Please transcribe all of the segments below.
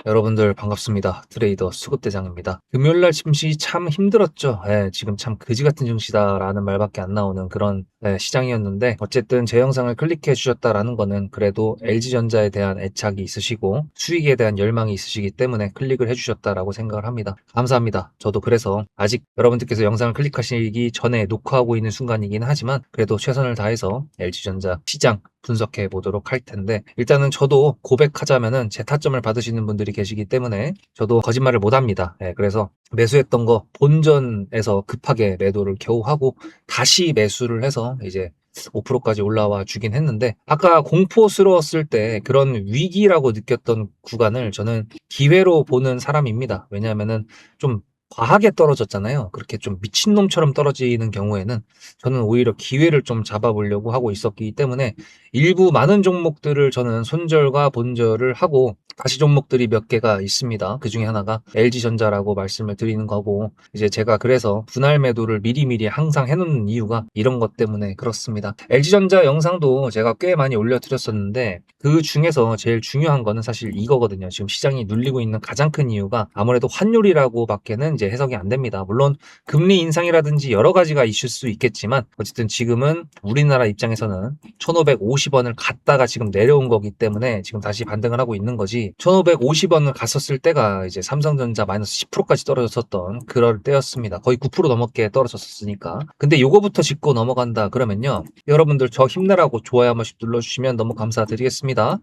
여러분들 반갑습니다. 트레이더 수급대장입니다. 금요일날 증시 참 힘들었죠. 지금 참 그지 같은 증시다라는 말밖에 안 나오는 그런 시장이었는데, 어쨌든 제 영상을 클릭해 주셨다라는 거는 그래도 LG전자에 대한 애착이 있으시고 수익에 대한 열망이 있으시기 때문에 클릭을 해주셨다라고 생각을 합니다. 감사합니다. 저도 그래서 아직 여러분들께서 영상을 클릭하시기 전에 녹화하고 있는 순간이긴 하지만 그래도 최선을 다해서 LG전자 시장 분석해 보도록 할 텐데, 일단은 저도 고백하자면은 제 타점을 받으시는 분들이 계시기 때문에 저도 거짓말을 못 합니다. 그래서 매수했던 거 본전에서 급하게 매도를 겨우 하고 다시 매수를 해서 이제 5%까지 올라와 주긴 했는데, 아까 공포스러웠을 때 그런 위기라고 느꼈던 구간을 저는 기회로 보는 사람입니다. 왜냐하면은 좀 과하게 떨어졌잖아요. 그렇게 좀 미친놈처럼 떨어지는 경우에는 저는 오히려 기회를 좀 잡아보려고 하고 있었기 때문에 일부 많은 종목들을 저는 손절과 본절을 하고, 가시 종목들이 몇 개가 있습니다. 그 중에 하나가 LG전자라고 말씀을 드리는 거고, 이제 제가 그래서 분할 매도를 미리미리 항상 해놓는 이유가 이런 것 때문에 그렇습니다. LG전자 영상도 제가 꽤 많이 올려드렸었는데, 그 중에서 제일 중요한 거는 사실 이거거든요. 지금 시장이 눌리고 있는 가장 큰 이유가 아무래도 환율이라고 밖에는 이제 해석이 안 됩니다. 물론 금리 인상이라든지 여러 가지가 있을 수 있겠지만, 어쨌든 지금은 우리나라 입장에서는 1550원을 갔다가 지금 내려온 거기 때문에 지금 다시 반등을 하고 있는 거지, 1550원을 갔었을 때가 이제 삼성전자 마이너스 10%까지 떨어졌었던 그럴 때였습니다. 거의 9% 넘게 떨어졌었으니까. 근데 요거부터 짚고 넘어간다 그러면요, 여러분들 저 힘내라고 좋아요 한 번씩 눌러주시면 너무 감사드리겠습니다.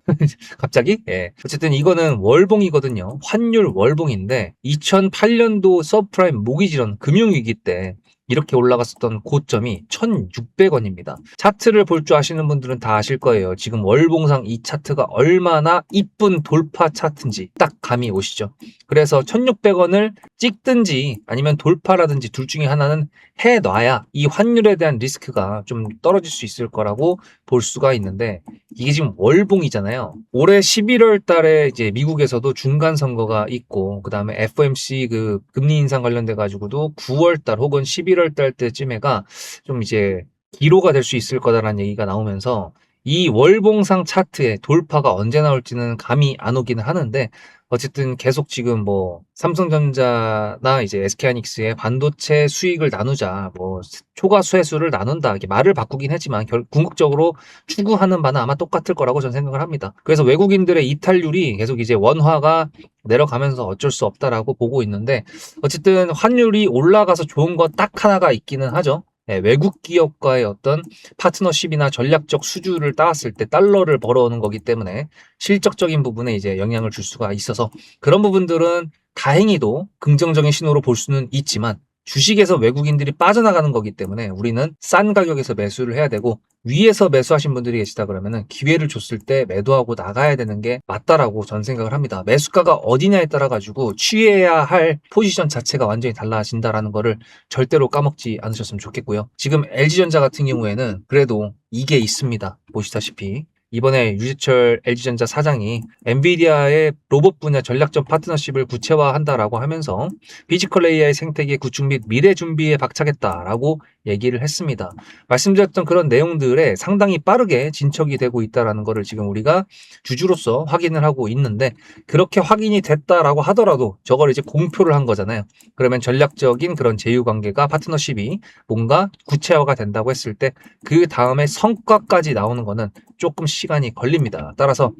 갑자기? 어쨌든 이거는 월봉이거든요. 환율 월봉인데, 2008년도 서브프라임 모기지론 금융위기 때 이렇게 올라갔었던 고점이 1,600원입니다. 차트를 볼 줄 아시는 분들은 다 아실 거예요. 지금 월봉상 이 차트가 얼마나 이쁜 돌파 차트인지 딱 감이 오시죠. 그래서 1,600원을 찍든지 아니면 돌파라든지 둘 중에 하나는 해놔야 이 환율에 대한 리스크가 좀 떨어질 수 있을 거라고 볼 수가 있는데, 이게 지금 월봉이잖아요. 올해 11월 달에 이제 미국에서도 중간 선거가 있고, 그 다음에 FOMC 그 금리 인상 관련돼 가지고도 9월 달 혹은 11월 달 때쯤에가 좀 이제 기로가 될 수 있을 거다라는 얘기가 나오면서, 이 월봉상 차트의 돌파가 언제 나올지는 감이 안 오기는 하는데, 어쨌든 계속 지금 뭐 삼성전자나 이제 SK하이닉스의 반도체 수익을 나누자, 뭐 초과 수혜수를 나눈다, 이렇게 말을 바꾸긴 했지만 궁극적으로 추구하는 바는 아마 똑같을 거라고 저는 생각을 합니다. 그래서 외국인들의 이탈률이 계속 이제 원화가 내려가면서 어쩔 수 없다라고 보고 있는데, 어쨌든 환율이 올라가서 좋은 거 딱 하나가 있기는 하죠. 외국 기업과의 어떤 파트너십이나 전략적 수주를 따왔을 때 달러를 벌어오는 거기 때문에 실적적인 부분에 이제 영향을 줄 수가 있어서, 그런 부분들은 다행히도 긍정적인 신호로 볼 수는 있지만, 주식에서 외국인들이 빠져나가는 거기 때문에 우리는 싼 가격에서 매수를 해야 되고, 위에서 매수하신 분들이 계시다 그러면은 기회를 줬을 때 매도하고 나가야 되는 게 맞다라고 저는 생각을 합니다. 매수가가 어디냐에 따라 가지고 취해야 할 포지션 자체가 완전히 달라진다라는 거를 절대로 까먹지 않으셨으면 좋겠고요. 지금 LG전자 같은 경우에는 그래도 이게 있습니다. 보시다시피 이번에 유재철 LG전자 사장이 엔비디아의 로봇 분야 전략적 파트너십을 구체화한다라고 하면서 피지컬 AI 생태계 구축 및 미래 준비에 박차겠다라고 얘기를 했습니다. 말씀드렸던 그런 내용들에 상당히 빠르게 진척이 되고 있다는 것을 지금 우리가 주주로서 확인을 하고 있는데, 그렇게 확인이 됐다라고 하더라도 저걸 이제 공표를 한 거잖아요. 그러면 전략적인 그런 제휴관계가, 파트너십이 뭔가 구체화가 된다고 했을 때 그 다음에 성과까지 나오는 거는 조금 시간이 걸립니다. 따라서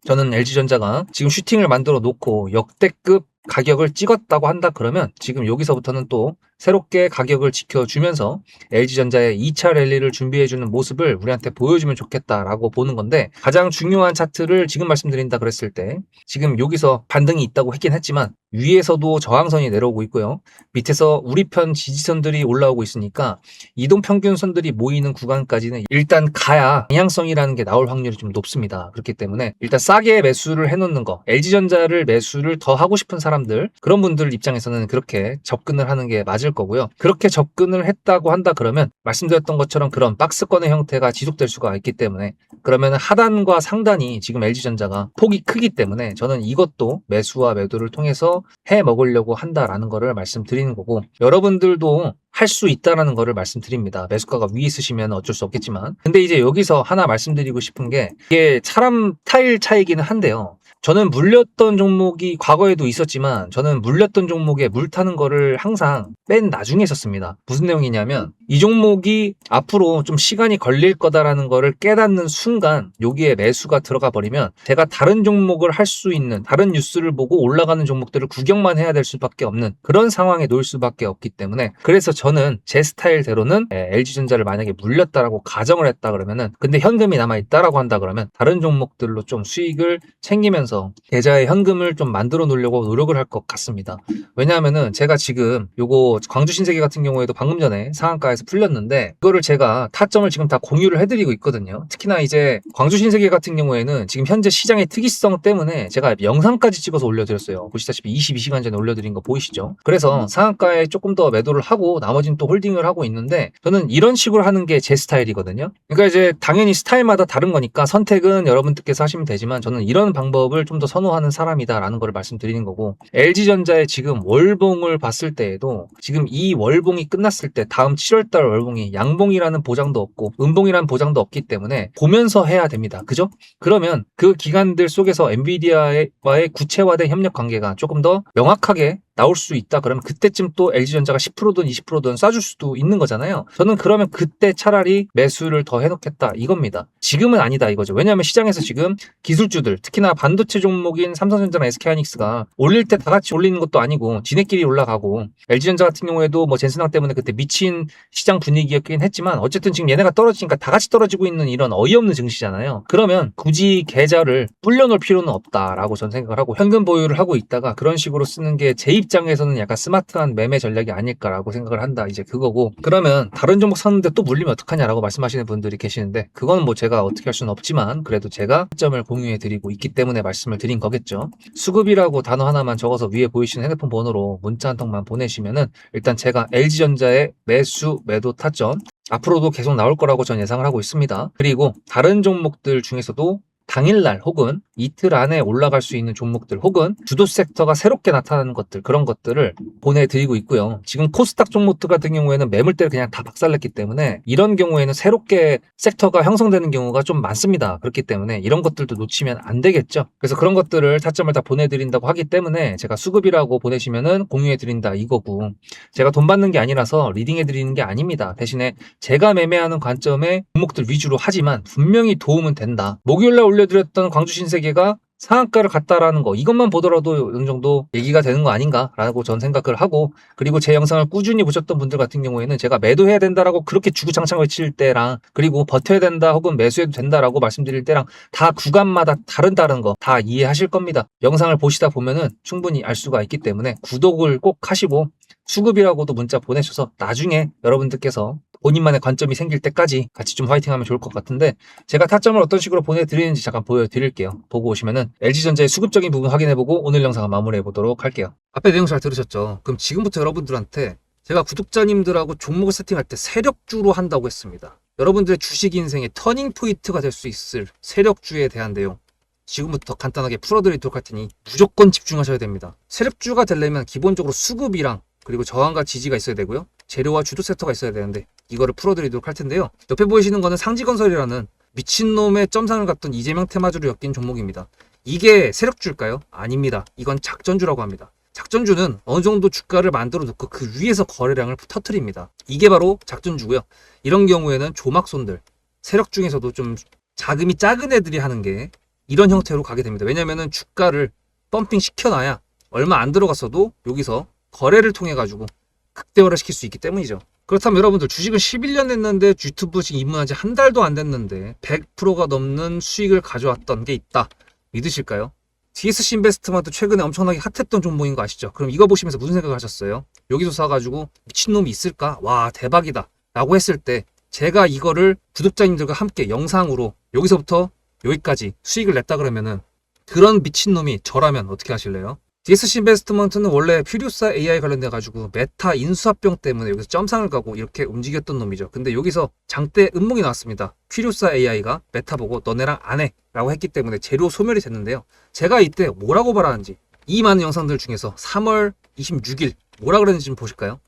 저는 LG전자가 지금 슈팅을 만들어 놓고 역대급 가격을 찍었다고 한다 그러면, 지금 여기서부터는 또 새롭게 가격을 지켜주면서 LG전자의 2차 랠리를 준비해주는 모습을 우리한테 보여주면 좋겠다라고 보는 건데, 가장 중요한 차트를 지금 말씀드린다 그랬을 때, 지금 여기서 반등이 있다고 했긴 했지만 위에서도 저항선이 내려오고 있고요. 밑에서 우리 편 지지선들이 올라오고 있으니까 이동평균선들이 모이는 구간까지는 일단 가야 방향성이라는 게 나올 확률이 좀 높습니다. 그렇기 때문에 일단 싸게 매수를 해놓는 거, LG전자를 매수를 더 하고 싶은 사람들, 그런 분들 입장에서는 그렇게 접근을 하는 게 맞을 거고요. 그렇게 접근을 했다고 한다 그러면 말씀드렸던 것처럼 그런 박스권의 형태가 지속될 수가 있기 때문에, 그러면 하단과 상단이 지금 LG전자가 폭이 크기 때문에 저는 이것도 매수와 매도를 통해서 해 먹으려고 한다라는 거를 말씀드리는 거고, 여러분들도 할 수 있다라는 거를 말씀드립니다. 매수가가 위에 있으시면 어쩔 수 없겠지만. 근데 이제 여기서 하나 말씀드리고 싶은 게, 이게 사람 스타일 차이기는 한데요. 저는 물렸던 종목이 과거에도 있었지만 저는 물렸던 종목에 물 타는 거를 항상 맨 나중에 했었습니다. 무슨 내용이냐면 이 종목이 앞으로 좀 시간이 걸릴 거다라는 거를 깨닫는 순간 여기에 매수가 들어가 버리면 제가 다른 종목을 할 수 있는, 다른 뉴스를 보고 올라가는 종목들을 구경만 해야 될 수밖에 없는 그런 상황에 놓일 수밖에 없기 때문에, 그래서 저는 제 스타일대로는 LG전자를 만약에 물렸다라고 가정을 했다 그러면은, 근데 현금이 남아있다라고 한다 그러면 다른 종목들로 좀 수익을 챙기면서 계좌에 현금을 좀 만들어 놓으려고 노력을 할 것 같습니다. 왜냐하면은 제가 지금 요거 광주신세계 같은 경우에도 방금 전에 상한가에서 풀렸는데 그거를 제가 타점을 지금 다 공유를 해드리고 있거든요. 특히나 이제 광주신세계 같은 경우에는 지금 현재 시장의 특이성 때문에 제가 영상까지 찍어서 올려드렸어요. 보시다시피 22시간 전에 올려드린 거 보이시죠? 그래서 상한가에 조금 더 매도를 하고 나머지는 또 홀딩을 하고 있는데, 저는 이런 식으로 하는 게 제 스타일이거든요. 그러니까 이제 당연히 스타일마다 다른 거니까 선택은 여러분들께서 하시면 되지만, 저는 이런 방법을 좀 더 선호하는 사람이다라는 걸 말씀드리는 거고, LG전자의 지금 월봉을 봤을 때에도 지금 이 월봉이 끝났을 때 다음 7월달 월봉이 양봉이라는 보장도 없고 음봉이라는 보장도 없기 때문에 보면서 해야 됩니다. 그죠? 그러면 그 기간들 속에서 엔비디아와의 구체화된 협력 관계가 조금 더 명확하게 나올 수 있다 그러면 그때쯤 또 LG전자가 10%든 20%든 쏴줄 수도 있는 거잖아요. 저는 그러면 그때 차라리 매수를 더 해놓겠다 이겁니다. 지금은 아니다 이거죠. 왜냐하면 시장에서 지금 기술주들, 특히나 반도체 종목인 삼성전자나 SK하이닉스가 올릴 때 다 같이 올리는 것도 아니고 지네끼리 올라가고, LG전자 같은 경우에도 뭐 젠스랑 때문에 그때 미친 시장 분위기였긴 했지만 어쨌든 지금 얘네가 떨어지니까 다 같이 떨어지고 있는 이런 어이없는 증시잖아요. 그러면 굳이 계좌를 불려놓을 필요는 없다라고 저는 생각을 하고 현금 보유를 하고 있다가 그런 식으로 쓰는 게 제 입장에서는 약간 스마트한 매매 전략이 아닐까라고 생각을 한다, 이제 그거고. 그러면 다른 종목 샀는데 또 물리면 어떡하냐라고 말씀하시는 분들이 계시는데, 그건 뭐 제가 어떻게 할 수는 없지만 그래도 제가 점을 공유해 드리고 있기 때문에 말씀을 드린 거겠죠. 수급이라고 단어 하나만 적어서 위에 보이시는 핸드폰 번호로 문자 한 통만 보내시면은 일단 제가 LG전자의 매수 매도 타점 앞으로도 계속 나올 거라고 전 예상을 하고 있습니다. 그리고 다른 종목들 중에서도 당일날 혹은 이틀 안에 올라갈 수 있는 종목들 혹은 주도 섹터가 새롭게 나타나는 것들, 그런 것들을 보내드리고 있고요. 지금 코스닥 종목들 같은 경우에는 매물대를 그냥 다 박살냈기 때문에 이런 경우에는 새롭게 섹터가 형성되는 경우가 좀 많습니다. 그렇기 때문에 이런 것들도 놓치면 안 되겠죠. 그래서 그런 것들을 타점을 다 보내드린다고 하기 때문에 제가 수급이라고 보내시면은 공유해드린다 이거고, 제가 돈 받는 게 아니라서 리딩해드리는 게 아닙니다. 대신에 제가 매매하는 관점의 종목들 위주로 하지만 분명히 도움은 된다. 목요일날 올려드렸던 광주신세계가 상한가를 갔다라는 거, 이것만 보더라도 어느 정도 얘기가 되는 거 아닌가라고 전 생각을 하고, 그리고 제 영상을 꾸준히 보셨던 분들 같은 경우에는 제가 매도해야 된다라고 그렇게 주구장창 외칠 때랑, 그리고 버텨야 된다 혹은 매수해도 된다라고 말씀드릴 때랑 다 구간마다 다른 거 다 이해하실 겁니다. 영상을 보시다 보면은 충분히 알 수가 있기 때문에 구독을 꼭 하시고 수급이라고도 문자 보내셔서 나중에 여러분들께서 본인만의 관점이 생길 때까지 같이 좀 화이팅하면 좋을 것 같은데, 제가 타점을 어떤 식으로 보내드리는지 잠깐 보여드릴게요. 보고 오시면은 LG전자의 수급적인 부분 확인해보고 오늘 영상을 마무리해보도록 할게요. 앞에 내용 잘 들으셨죠? 그럼 지금부터 여러분들한테 제가 구독자님들하고 종목을 세팅할 때 세력주로 한다고 했습니다. 여러분들의 주식 인생의 터닝 포인트가 될 수 있을 세력주에 대한 내용 지금부터 간단하게 풀어드리도록 할 테니 무조건 집중하셔야 됩니다. 세력주가 되려면 기본적으로 수급이랑 그리고 저항과 지지가 있어야 되고요. 재료와 주도 섹터가 있어야 되는데 이거를 풀어드리도록 할 텐데요. 옆에 보이시는 거는 상지건설이라는 미친놈의 점상을 갖던 이재명 테마주를 엮인 종목입니다. 이게 세력주일까요? 아닙니다. 이건 작전주라고 합니다. 작전주는 어느 정도 주가를 만들어 놓고 그 위에서 거래량을 터트립니다. 이게 바로 작전주고요. 이런 경우에는 조막손들, 세력 중에서도 좀 자금이 작은 애들이 하는 게 이런 형태로 가게 됩니다. 왜냐면은 주가를 펌핑 시켜놔야 얼마 안 들어갔어도 여기서 거래를 통해 가지고 극대화를 시킬 수 있기 때문이죠. 그렇다면 여러분들 주식을 11년 했는데 유튜브 지금 입문한 지 한 달도 안 됐는데 100%가 넘는 수익을 가져왔던 게 있다. 믿으실까요? TSC 인베스트먼트 최근에 엄청나게 핫했던 종목인 거 아시죠? 그럼 이거 보시면서 무슨 생각을 하셨어요? 여기서 사가지고 미친놈이 있을까? 와 대박이다 라고 했을 때 제가 이거를 구독자님들과 함께 영상으로 여기서부터 여기까지 수익을 냈다 그러면은 그런 미친놈이 저라면 어떻게 하실래요? DSC 인베스트먼트는 원래 퓨리오사 AI 관련돼 가지고 메타 인수합병 때문에 여기서 점상을 가고 이렇게 움직였던 놈이죠. 근데 여기서 장대 음봉이 나왔습니다. 퓨리오사 AI가 메타 보고 너네랑 안 해 라고 했기 때문에 재료 소멸이 됐는데요. 제가 이때 뭐라고 말하는지 이 많은 영상들 중에서 3월 26일 뭐라 그랬는지 좀 보실까요?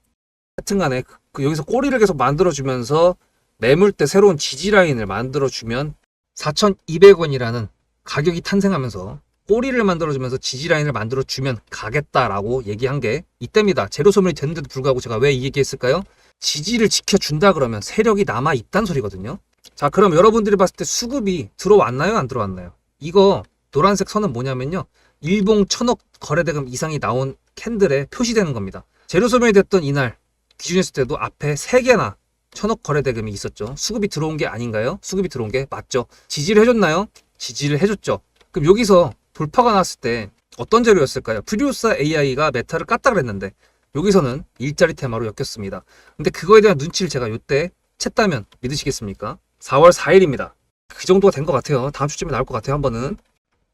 하여튼간에 여기서 꼬리를 계속 만들어주면서 매물대 새로운 지지라인을 만들어주면 4,200원이라는 가격이 탄생하면서 꼬리를 만들어주면서 지지라인을 만들어주면 가겠다라고 얘기한 게 이때입니다. 재료 소멸이 됐는데도 불구하고 제가 왜 이 얘기했을까요? 지지를 지켜준다 그러면 세력이 남아있다는 소리거든요. 자, 그럼 여러분들이 봤을 때 수급이 들어왔나요? 안 들어왔나요? 이거 노란색 선은 뭐냐면요. 일봉 1000억 거래대금 이상이 나온 캔들에 표시되는 겁니다. 재료 소멸이 됐던 이날 기준했을 때도 앞에 3개나 1000억 거래대금이 있었죠. 수급이 들어온 게 아닌가요? 수급이 들어온 게 맞죠. 지지를 해줬나요? 지지를 해줬죠. 그럼 여기서 돌파가 났을 때 어떤 재료였을까요? 프리우사 AI가 메타를 깠다 그랬는데 여기서는 일자리 테마로 엮였습니다. 근데 그거에 대한 눈치를 제가 이때 챘다면 믿으시겠습니까? 4월 4일입니다. 그 정도가 된 것 같아요. 다음 주쯤에 나올 것 같아요. 한 번은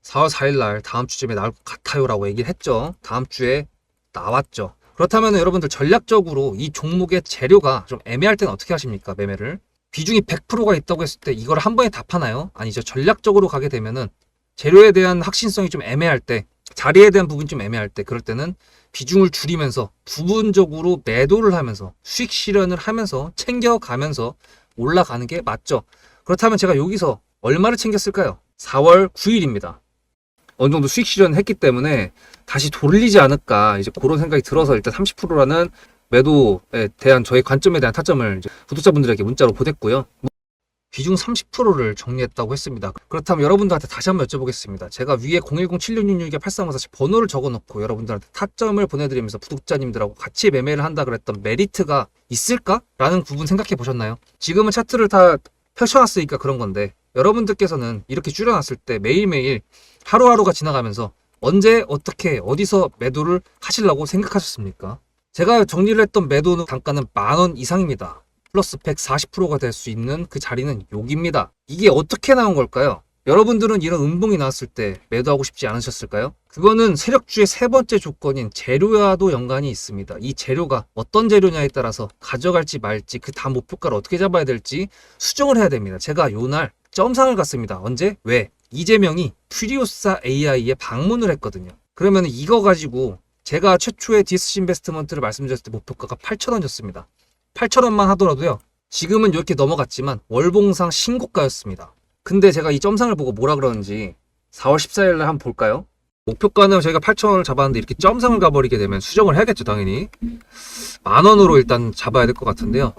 4월 4일 날 다음 주쯤에 나올 것 같아요 라고 얘기를 했죠. 다음 주에 나왔죠. 그렇다면 여러분들 전략적으로 이 종목의 재료가 좀 애매할 때는 어떻게 하십니까? 매매를 비중이 100%가 있다고 했을 때 이걸 한 번에 다 파나요? 아니죠. 전략적으로 가게 되면은 재료에 대한 확신성이 좀 애매할 때, 자리에 대한 부분이 좀 애매할 때, 그럴 때는 비중을 줄이면서 부분적으로 매도를 하면서 수익 실현을 하면서 챙겨가면서 올라가는 게 맞죠. 그렇다면 제가 여기서 얼마를 챙겼을까요? 4월 9일입니다. 어느 정도 수익 실현을 했기 때문에 다시 돌리지 않을까 이제 그런 생각이 들어서 일단 30%라는 매도에 대한 저의 관점에 대한 타점을 이제 구독자분들에게 문자로 보냈고요. 비중 30%를 정리했다고 했습니다. 그렇다면 여러분들한테 다시 한번 여쭤보겠습니다. 제가 위에 010-7666-8354 번호를 적어놓고 여러분들한테 타점을 보내드리면서 구독자님들하고 같이 매매를 한다 그랬던 메리트가 있을까? 라는 부분 생각해 보셨나요? 지금은 차트를 다 펼쳐놨으니까 그런 건데 여러분들께서는 이렇게 줄여놨을 때 매일매일 하루하루가 지나가면서 언제 어떻게 어디서 매도를 하시려고 생각하셨습니까? 제가 정리를 했던 매도 단가는 10,000원 이상입니다. 플러스 140%가 될 수 있는 그 자리는 여기입니다. 이게 어떻게 나온 걸까요? 여러분들은 이런 음봉이 나왔을 때 매도하고 싶지 않으셨을까요? 그거는 세력주의 세 번째 조건인 재료와도 연관이 있습니다. 이 재료가 어떤 재료냐에 따라서 가져갈지 말지 그 다음 목표가를 어떻게 잡아야 될지 수정을 해야 됩니다. 제가 요날 점상을 갔습니다. 언제? 왜? 이재명이 프리우사 AI에 방문을 했거든요. 그러면 이거 가지고 제가 최초의 디스시 인베스트먼트를 말씀드렸을 때 목표가가 8,000원이었습니다. 8,000원만 하더라도요. 지금은 이렇게 넘어갔지만 월봉상 신고가였습니다. 근데 제가 이 점상을 보고 뭐라 그러는지 4월 14일 날 한번 볼까요? 목표가는 저희가 8,000원을 잡았는데 이렇게 점상을 가버리게 되면 수정을 해야겠죠, 당연히. 10,000원으로 일단 잡아야 될 것 같은데요.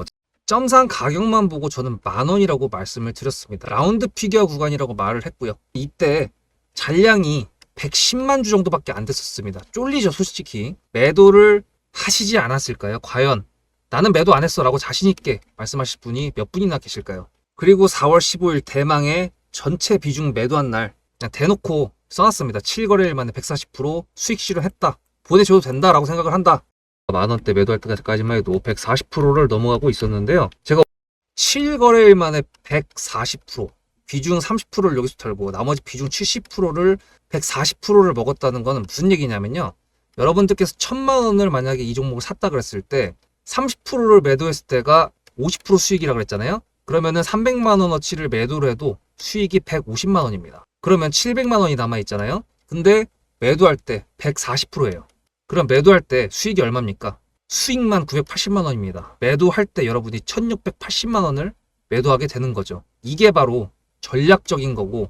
점상 가격만 보고 저는 10,000원이라고 말씀을 드렸습니다. 라운드 피겨 구간이라고 말을 했고요. 이때 잔량이 110만 주 정도밖에 안 됐었습니다. 쫄리죠, 솔직히. 매도를 하시지 않았을까요? 과연 나는 매도 안 했어 라고 자신있게 말씀하실 분이 몇 분이나 계실까요? 그리고 4월 15일 대망의 전체 비중 매도한 날 그냥 대놓고 써놨습니다. 7거래일 만에 140% 수익 실현했다. 보내줘도 된다라고 생각을 한다. 만원대 매도할 때까지만 해도 140%를 넘어가고 있었는데요. 제가 7거래일 만에 140% 비중 30%를 여기서 털고 나머지 비중 70%를 140%를 먹었다는 거는 무슨 얘기냐면요. 여러분들께서 1,000만 원을 만약에 이 종목을 샀다 그랬을 때 30%를 매도했을 때가 50% 수익이라고 그랬잖아요. 그러면은 300만 원어치를 매도를 해도 수익이 150만 원입니다. 그러면 700만 원이 남아 있잖아요. 근데 매도할 때 140%예요. 그럼 매도할 때 수익이 얼마입니까? 수익만 980만 원입니다. 매도할 때 여러분이 1680만 원을 매도하게 되는 거죠. 이게 바로 전략적인 거고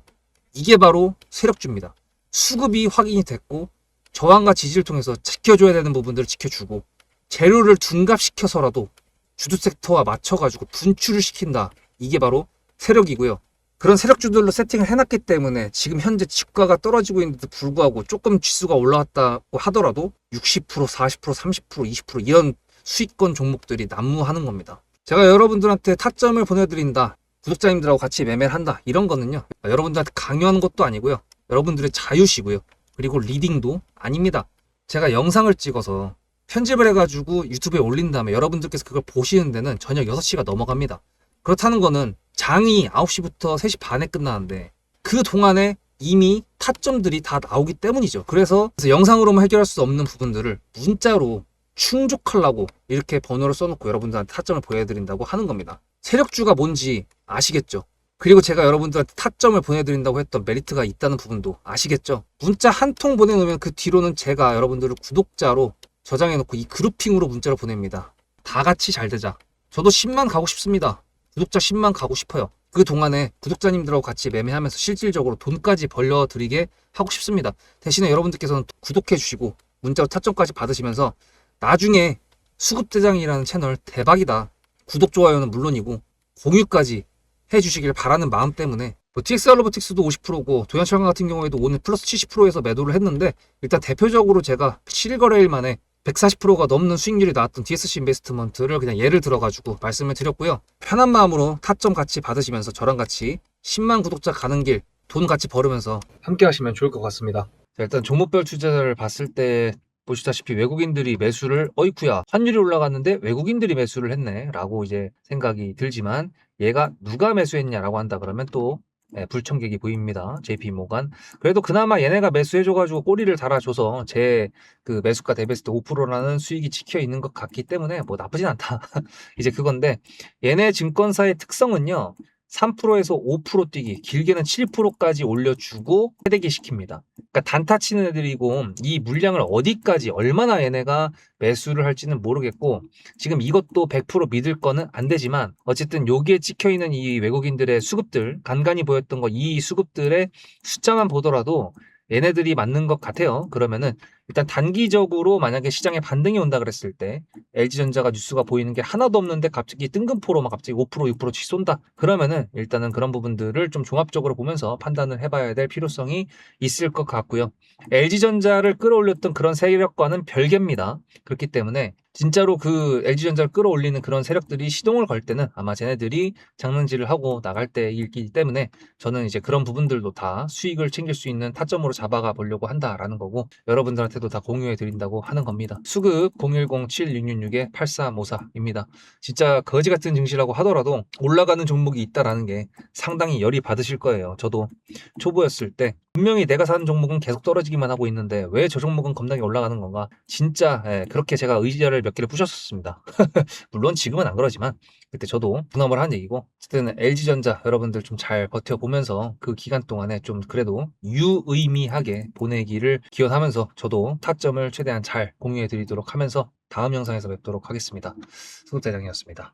이게 바로 세력주입니다. 수급이 확인이 됐고 저항과 지지를 통해서 지켜줘야 되는 부분들을 지켜주고 재료를 둔갑시켜서라도 주도 섹터와 맞춰가지고 분출을 시킨다. 이게 바로 세력이고요. 그런 세력주들로 세팅을 해놨기 때문에 지금 현재 주가가 떨어지고 있는데도 불구하고 조금 지수가 올라왔다고 하더라도 60%, 40%, 30%, 20% 이런 수익권 종목들이 난무하는 겁니다. 제가 여러분들한테 타점을 보내드린다. 구독자님들하고 같이 매매를 한다. 이런 거는요. 여러분들한테 강요하는 것도 아니고요. 여러분들의 자유시고요. 그리고 리딩도 아닙니다. 제가 영상을 찍어서 편집을 해가지고 유튜브에 올린 다음에 여러분들께서 그걸 보시는 데는 저녁 6시가 넘어갑니다. 그렇다는 거는 장이 9시부터 3시 반에 끝나는데 그 동안에 이미 타점들이 다 나오기 때문이죠. 그래서 영상으로만 해결할 수 없는 부분들을 문자로 충족하려고 이렇게 번호를 써놓고 여러분들한테 타점을 보여드린다고 하는 겁니다. 세력주가 뭔지 아시겠죠? 그리고 제가 여러분들한테 타점을 보내드린다고 했던 메리트가 있다는 부분도 아시겠죠? 문자 한 통 보내놓으면 그 뒤로는 제가 여러분들을 구독자로 저장해놓고 이 그룹핑으로 문자를 보냅니다. 다 같이 잘 되자. 저도 10만 가고 싶습니다. 구독자 10만 가고 싶어요. 그 동안에 구독자님들하고 같이 매매하면서 실질적으로 돈까지 벌려드리게 하고 싶습니다. 대신에 여러분들께서는 구독해 주시고 문자로 타점까지 받으시면서 나중에 수급대장이라는 채널 대박이다, 구독 좋아요는 물론이고 공유까지 해주시길 바라는 마음 때문에, TXR 로보틱스도 50%고 도연철강 같은 경우에도 오늘 플러스 70%에서 매도를 했는데, 일단 대표적으로 제가 7거래일 만에 140%가 넘는 수익률이 나왔던 DSC 인베스트먼트를 그냥 예를 들어가지고 말씀을 드렸고요. 편한 마음으로 타점 같이 받으시면서 저랑 같이 10만 구독자 가는 길 돈 같이 벌으면서 함께 하시면 좋을 것 같습니다. 자, 일단 종목별 투자를 봤을 때 보시다시피 외국인들이 매수를, 어이쿠야 환율이 올라갔는데 외국인들이 매수를 했네 라고 이제 생각이 들지만, 얘가 누가 매수했냐라고 한다 그러면 또 불청객이 보입니다. JP모간. 그래도 그나마 얘네가 매수해줘가지고 꼬리를 달아줘서 제 그 매수가 대비했을 때 5%라는 수익이 지켜 있는 것 같기 때문에 뭐 나쁘진 않다. 이제 그건데, 얘네 증권사의 특성은요, 3%에서 5% 뛰기, 길게는 7%까지 올려주고 세대기 시킵니다. 그러니까 단타 치는 애들이고, 이 물량을 어디까지 얼마나 얘네가 매수를 할지는 모르겠고, 지금 이것도 100% 믿을 거는 안 되지만, 어쨌든 여기에 찍혀있는 이 외국인들의 수급들, 간간히 보였던 거, 이 수급들의 숫자만 보더라도 얘네들이 맞는 것 같아요. 그러면은 일단 단기적으로 만약에 시장에 반등이 온다 그랬을 때, LG전자가 뉴스가 보이는 게 하나도 없는데 갑자기 뜬금포로 막 갑자기 5% 6%씩 쏜다 그러면은, 일단은 그런 부분들을 좀 종합적으로 보면서 판단을 해봐야 될 필요성이 있을 것 같고요. LG전자를 끌어올렸던 그런 세력과는 별개입니다. 그렇기 때문에 진짜로 그 LG전자를 끌어올리는 그런 세력들이 시동을 걸 때는 아마 쟤네들이 장난질을 하고 나갈 때이기 때문에, 저는 이제 그런 부분들도 다 수익을 챙길 수 있는 타점으로 잡아가 보려고 한다라는 거고, 여러분들한테도 다 공유해 드린다고 하는 겁니다. 수급 010-7666-8354입니다. 진짜 거지 같은 증시라고 하더라도 올라가는 종목이 있다라는 게 상당히 열이 받으실 거예요. 저도 초보였을 때 분명히 내가 사는 종목은 계속 떨어지기만 하고 있는데 왜 저 종목은 겁나게 올라가는 건가, 진짜 그렇게 제가 의지를 몇 개를 부셨었습니다. 물론 지금은 안 그러지만 그때 저도 분함을 한 얘기고, 어쨌든 LG전자 여러분들 좀 잘 버텨보면서 그 기간 동안에 좀 그래도 유의미하게 보내기를 기원하면서, 저도 타점을 최대한 잘 공유해 드리도록 하면서 다음 영상에서 뵙도록 하겠습니다. 수급대장이었습니다.